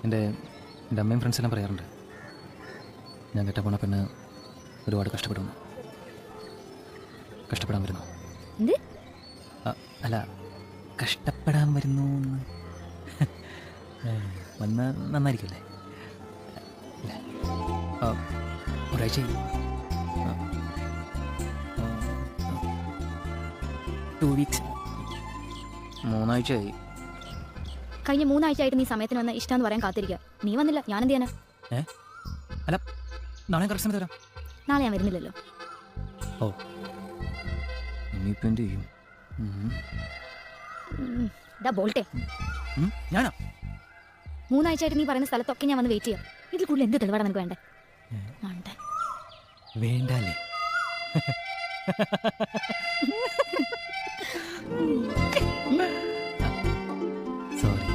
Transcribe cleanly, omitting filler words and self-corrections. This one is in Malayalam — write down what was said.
എൻ്റെ എൻ്റെ അമ്മയും ഫ്രണ്ട്സെല്ലാം പറയാറുണ്ട് ഞാൻ കെട്ടപ്പോണ പെണ്ണ് ഒരുപാട് കഷ്ടപ്പെടുന്നു. കഷ്ടപ്പെടാൻ വരുന്നു. എന്ത്? അല്ല, കഷ്ടപ്പെടാൻ വരുന്നു എന്ന്. വന്നാൽ നന്നായിരിക്കുമല്ലേ? ഇല്ല, ഒരാഴ്ച 2 വീക്സ്, 3 ആഴ്ചയായി. കഴിഞ്ഞ 3 ആഴ്ചയായിട്ട് നീ സമയത്തിന് വന്ന് ഇഷ്ടമെന്ന് പറയാൻ കാത്തിരിക്കുക. നീ വന്നില്ല, ഞാൻ എന്ത് ചെയ്യാനാ? അല്ല, നാളെ കറക്റ്റ് സമയത്ത് വരാം. നാളെ ഞാൻ വരുന്നില്ലല്ലോ. ഓ, ഇനിയിപ്പോൾ എന്ത് ചെയ്യും? ബോൾട്ടേ, ഞാനാ 3 ആഴ്ചയായിട്ട് നീ പറയുന്ന സ്ഥലത്തൊക്കെ ഞാൻ വന്ന് വെയിറ്റ് ചെയ്യാം. ഇതിൽ കൂടുതൽ എന്ത് തെളിവാണ് നിനക്ക് വേണ്ടേ? വേണ്ടല്ലേ? സോറി.